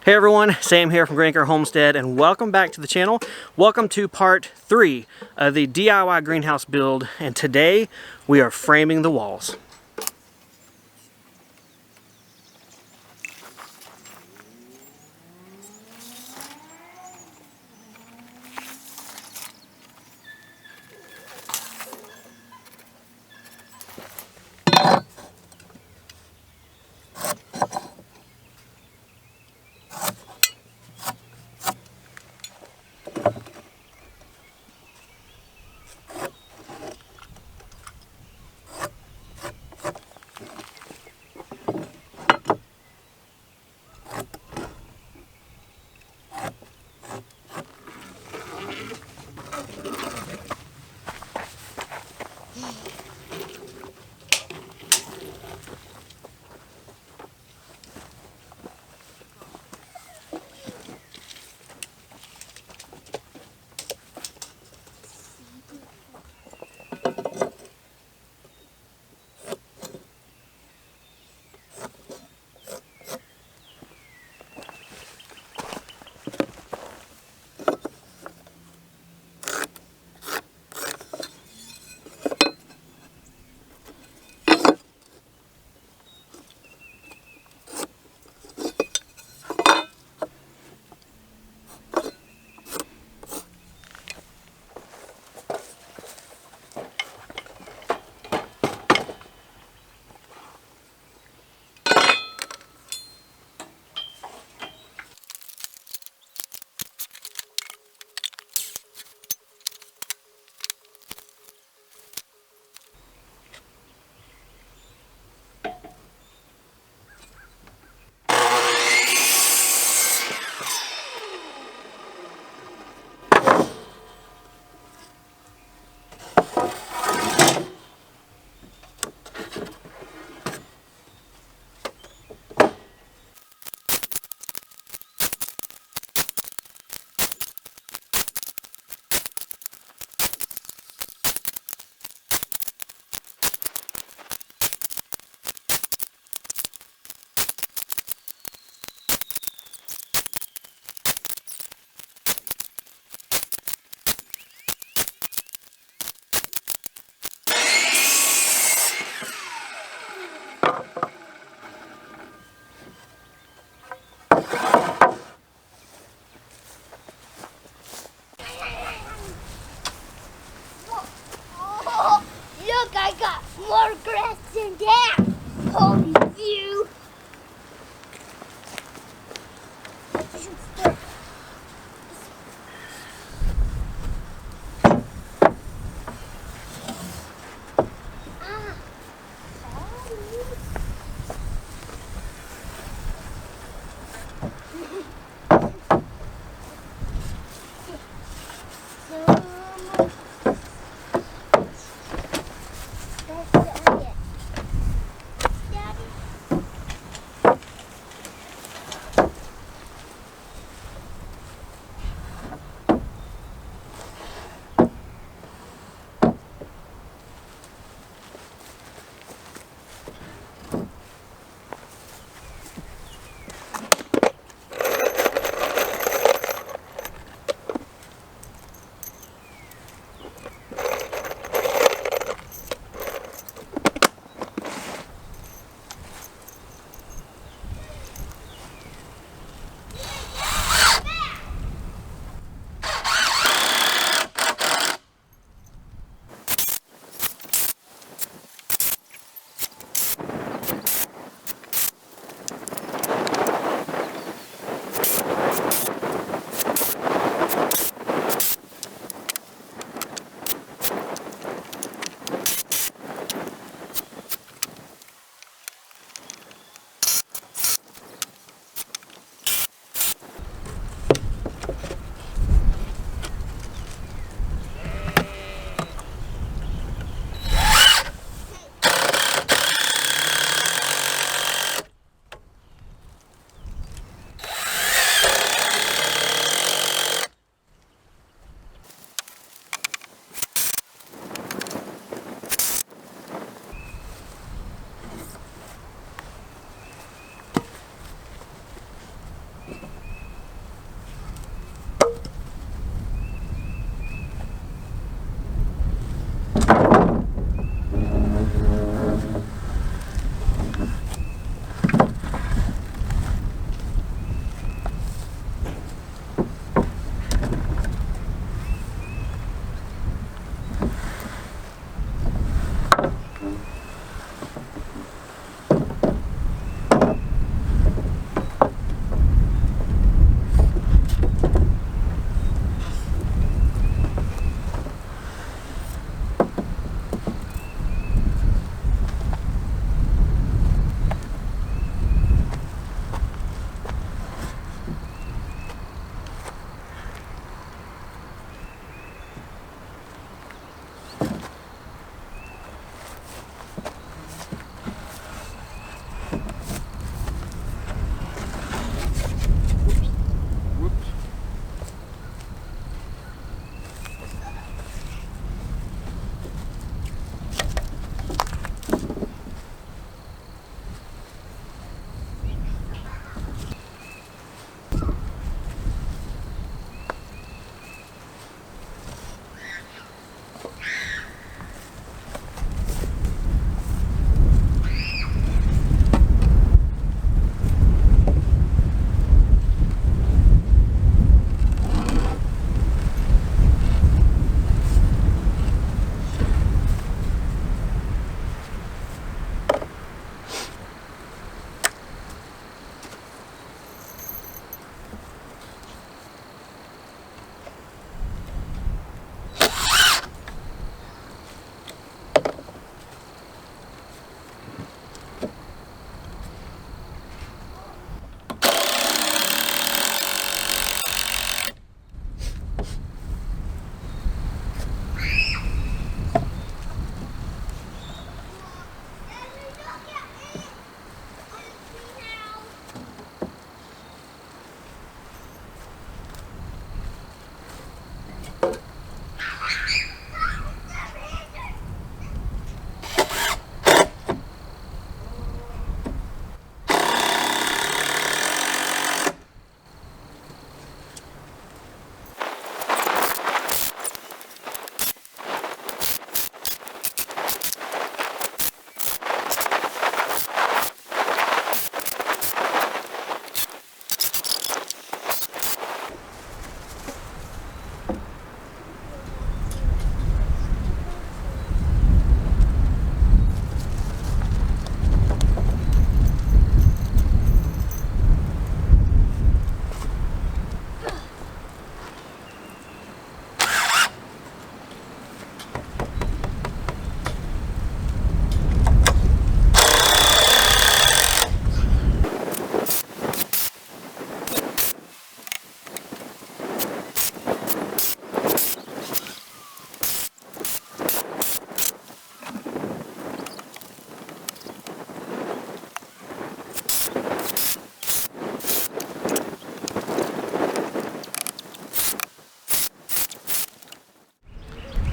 Hey everyone, Sam here from Green Acre Homestead, and welcome back to the channel. Welcome to part 3 of the DIY greenhouse build, and today we are framing the walls. Look, I got more grass than that. Holy view.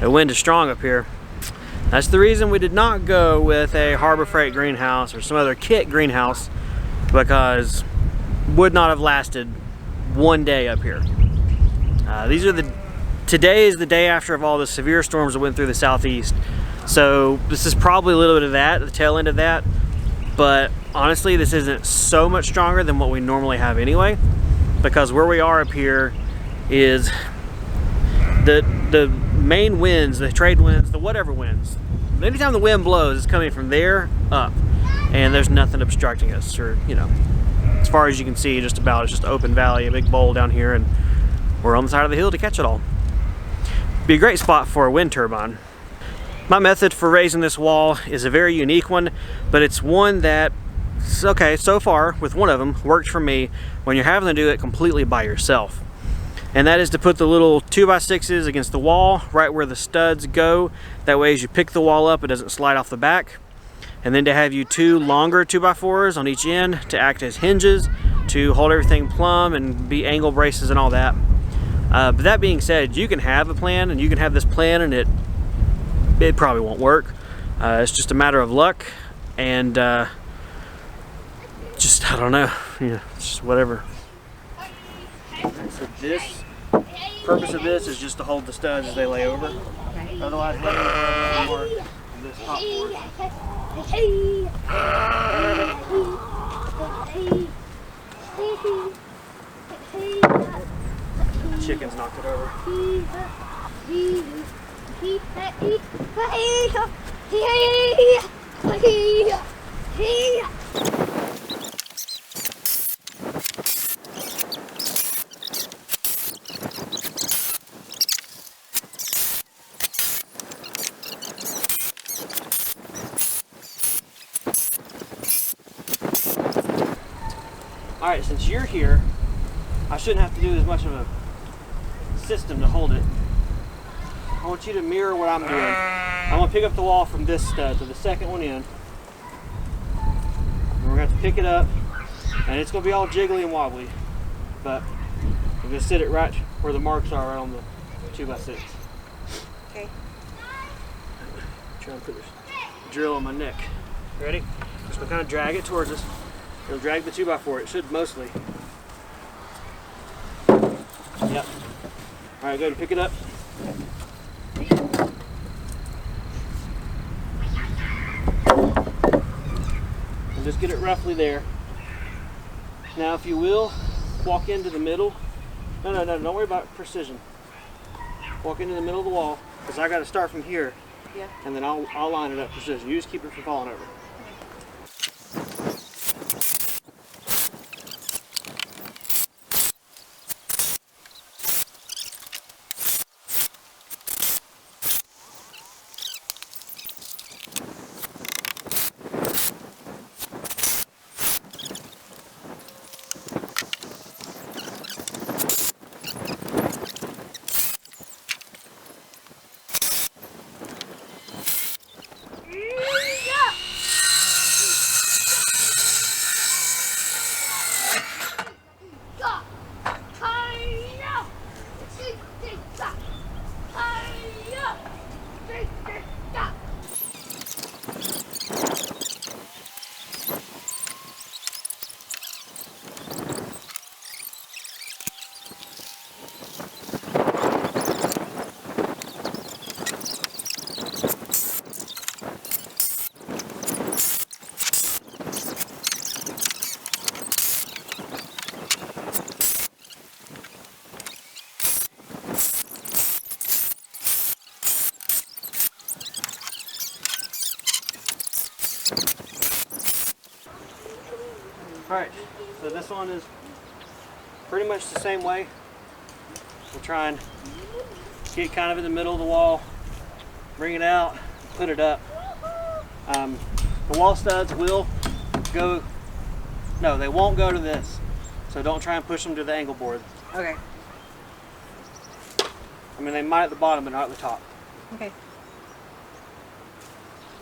The wind is strong up here. That's the reason we did not go with a Harbor Freight greenhouse or some other kit greenhouse, because would not have lasted one day up here. Today is the day after of all the severe storms that went through the southeast. So this is probably a little bit of that, the tail end of that. But honestly, this isn't so much stronger than what we normally have anyway, because where we are up here is the main winds, the trade winds, the whatever winds. Anytime the wind blows, it's coming from there up, and there's nothing obstructing us, or as far as you can see, just about. It's just open valley, a big bowl down here, and we're on the side of the hill to catch it all. Be a great spot for a wind turbine. My method for raising this wall is a very unique one, but it's one that, okay, so far with one of them worked for me when you're having to do it completely by yourself. And that is to put the little 2x6s against the wall right where the studs go. That way as you pick the wall up, it doesn't slide off the back. And then to have you 2 longer 2x4s on each end to act as hinges to hold everything plumb and be angle braces and all that. But that being said, you can have a plan, and you can have this plan, and it probably won't work. It's just a matter of luck, and just, I don't know, it's just whatever. So this purpose of this is just to hold the studs as they lay over. Otherwise, laying over this top board. The chickens knocked it over. Alright, since you're here, I shouldn't have to do as much of a system to hold it. I want you to mirror what I'm doing. I'm going to pick up the wall from this stud to the second one in. And we're going to have to pick it up, and it's going to be all jiggly and wobbly. But I'm going to sit it right where the marks are, right on the 2x6. Okay. Try and put this drill on my neck. Ready? Just going to kind of drag it towards us. It'll drag the 2x4. It should mostly. Yep. Alright, go ahead and pick it up. And just get it roughly there. Now, if you will, walk into the middle. No, don't worry about precision. Walk into the middle of the wall, because I got to start from here. Yeah. And then I'll line it up precision. You just keep it from falling over. Alright, so this one is pretty much the same way. We'll try and get kind of in the middle of the wall, bring it out, put it up. The wall studs will go, no, they won't go to this. So don't try and push them to the angle board. Okay. I mean, they might at the bottom, but not at the top. Okay.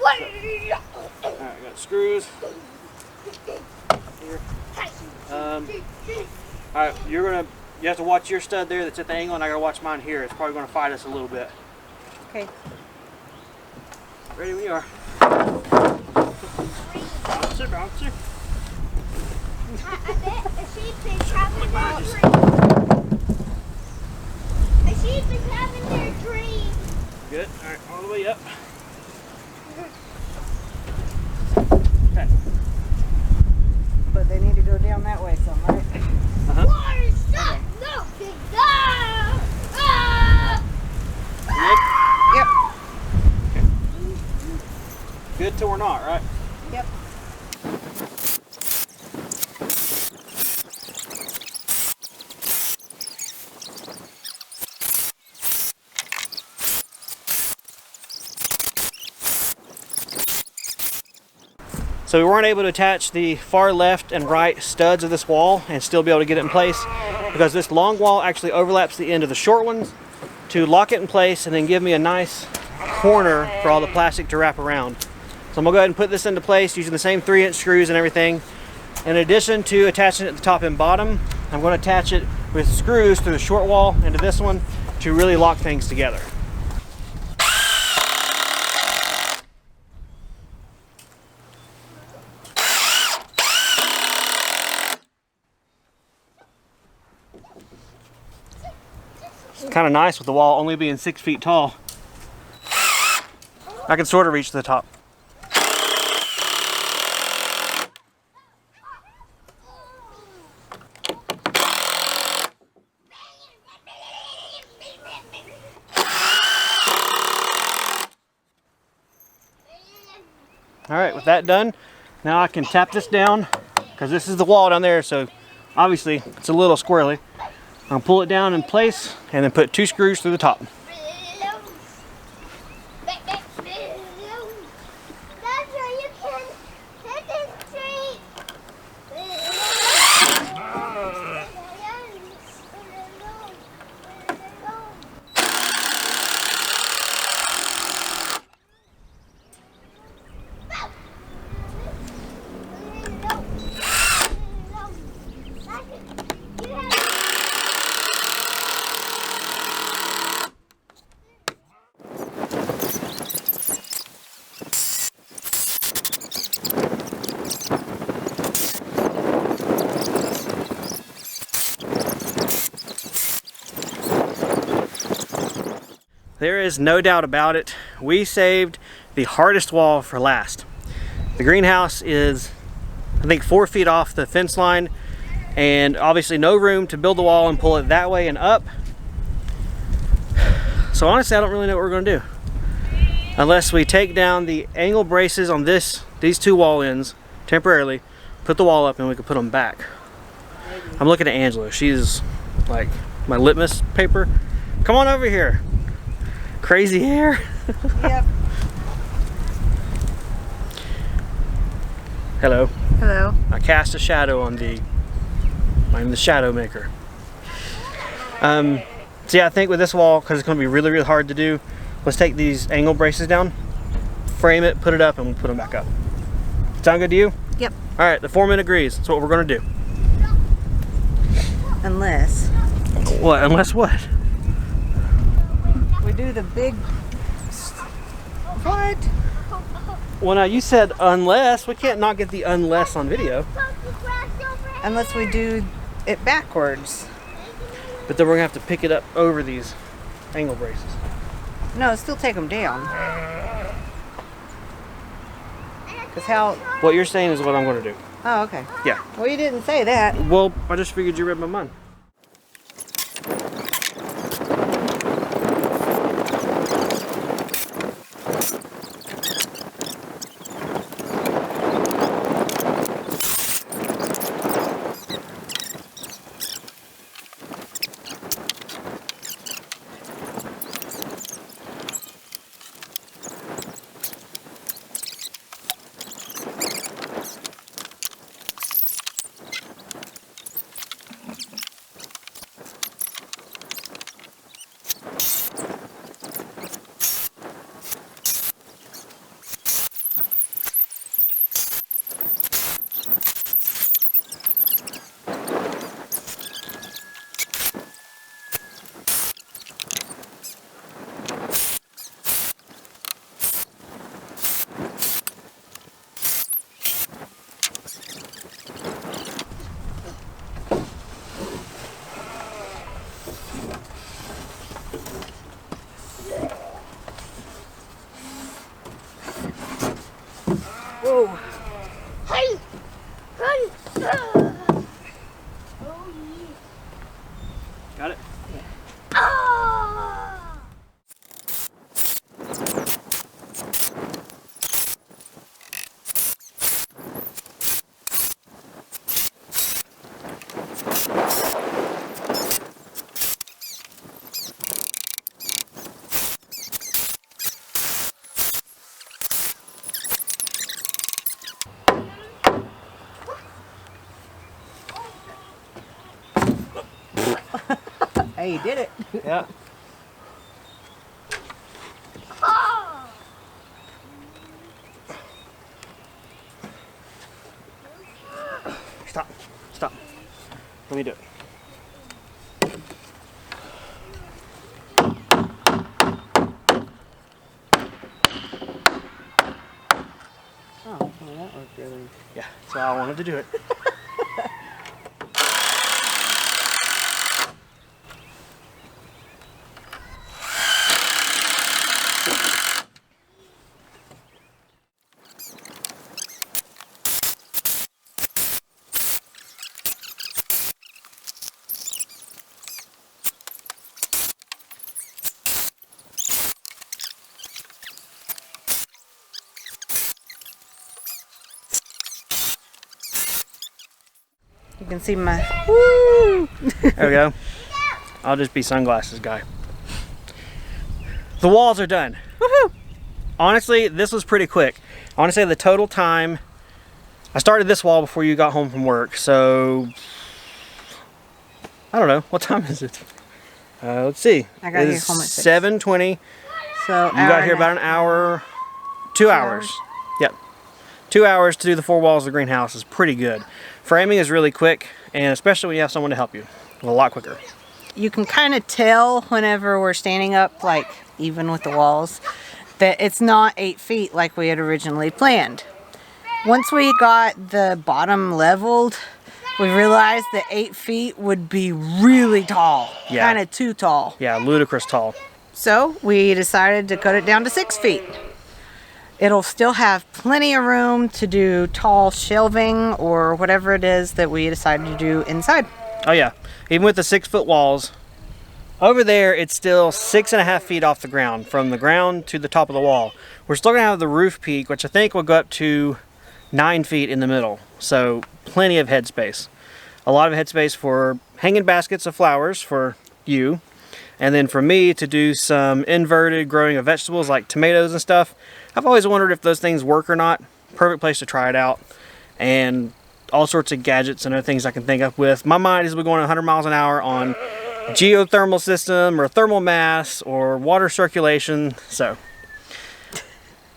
Alright, got screws. Here. Alright, you have to watch your stud there that's at the angle, and I gotta watch mine here. It's probably gonna fight us a little bit. Okay. Ready when you are. Bouncer, bouncer. I bet a sheep is having their dream. A sheep is having their dream. Good. All right, all the way up. Okay. But they need to go down that way some, right? Water, stop! No, big dog! Ah! Yep. Good till we're not, right? Yep. So we weren't able to attach the far left and right studs of this wall and still be able to get it in place because this long wall actually overlaps the end of the short ones to lock it in place and then give me a nice corner for all the plastic to wrap around. So I'm gonna go ahead and put this into place using the same 3-inch screws and everything. In addition to attaching it at the top and bottom, I'm going to attach it with screws through the short wall into this one to really lock things together. It's kind of nice with the wall only being 6 feet tall. I can sort of reach to the top. All right, with that done, now I can tap this down because this is the wall down there, so obviously it's a little squirrely. I'll pull it down in place and then put 2 screws through the top. That's where you can hit this tree. There is no doubt about it. We saved the hardest wall for last. The greenhouse is, I think, 4 feet off the fence line, and obviously no room to build the wall and pull it that way and up. So honestly, I don't really know what we're going to do. Unless we take down the angle braces on these 2 wall ends temporarily, put the wall up, and we can put them back. I'm looking at Angela. She's like my litmus paper. Come on over here. Crazy hair. Yep. Hello. Hello. I cast a shadow on thee. I'm the shadow maker. So yeah, I think with this wall, because it's going to be really, really hard to do, let's take these angle braces down, frame it, put it up, and we'll put them back up. Sound good to you? Yep. All right, the foreman agrees. That's what we're going to do. Unless What? Unless what? we do the big. What? Well, now you said unless. We can't not get the unless on video. Unless we do it backwards. But then we're going to have to pick it up over these angle braces. No, still take them down. Cause how? What you're saying is what I'm going to do. Oh, okay. Yeah. Well, you didn't say that. Well, I just figured you read my mind. Got it? Oh! Hey, you did it. Yeah. Oh! Stop. Stop. Let me do it. Oh, well, that worked really. Yeah, that's why I wanted to do it. You can see my woo. There we go. I'll just be sunglasses guy. The walls are done. Woohoo! Honestly, this was pretty quick. I want to say the total time, I started this wall before you got home from work, so I don't know. What time is it? Let's see. I got It here is home at 6. 7:20. So You got here about an hour, 2 hours. Yep. 2 hours to do the 4 walls of the greenhouse is pretty good. Framing is really quick, and especially when you have someone to help you, a lot quicker. You can kind of tell whenever we're standing up, like even with the walls, that it's not 8 feet like we had originally planned. Once we got the bottom leveled, we realized that 8 feet would be really tall, Yeah. kind of too tall. Yeah, ludicrous tall. So we decided to cut it down to 6 feet. It'll still have plenty of room to do tall shelving or whatever it is that we decided to do inside. Oh yeah, even with the 6-foot walls, over there it's still 6.5 feet off the ground, from the ground to the top of the wall. We're still gonna have the roof peak, which I think will go up to 9 feet in the middle. So plenty of headspace. A lot of headspace for hanging baskets of flowers for you. And then for me to do some inverted growing of vegetables like tomatoes and stuff. I've always wondered if those things work or not. Perfect place to try it out. And all sorts of gadgets and other things I can think of with. My mind is we're going 100 miles an hour on geothermal system or thermal mass or water circulation. So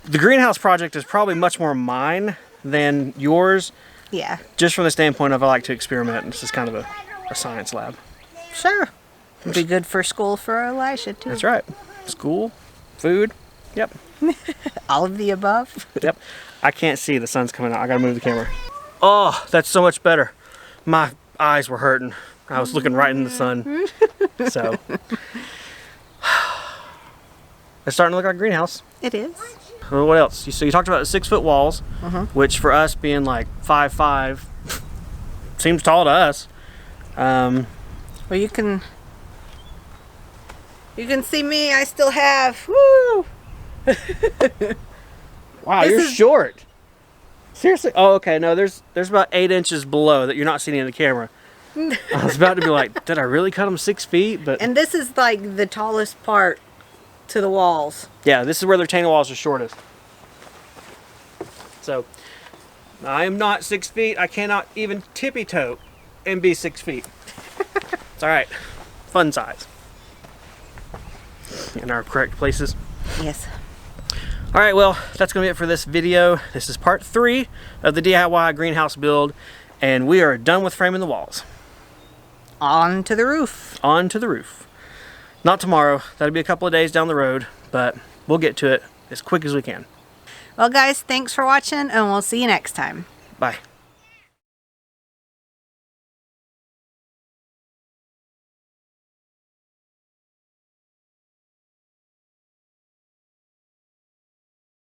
the greenhouse project is probably much more mine than yours, Yeah, just from the standpoint of I like to experiment. This is kind of a science lab. sure. It'd be good for school for Elisha too. That's right. School, food, yep. All of the above. Yep. I can't see. The sun's coming out. I gotta move the camera. Oh, that's so much better. My eyes were hurting. I was looking right in the sun. So. It's starting to look like a greenhouse. It is. Well, what else? So you talked about the 6-foot walls, which for us being like 5'5", seems tall to us. Well, you can see me. I still have. Woo! Wow, This you're is- short. Seriously? Oh, okay. No, there's about 8 inches below that you're not seeing in the camera. I was about to be like, did I really cut them 6 feet? But And this is like the tallest part to the walls. yeah, this is where the retaining walls are shortest. So I am not 6 feet. I cannot even tippy toe and be 6 feet. It's all right. Fun size. In our correct places. Yes. All right, well, that's gonna be it for this video. This is part 3 of the DIY greenhouse build, and we are done with framing the walls. On to the roof. On to the roof. Not tomorrow. That'll be a couple of days down the road, but we'll get to it as quick as we can. Well, guys, thanks for watching, and we'll see you next time. Bye.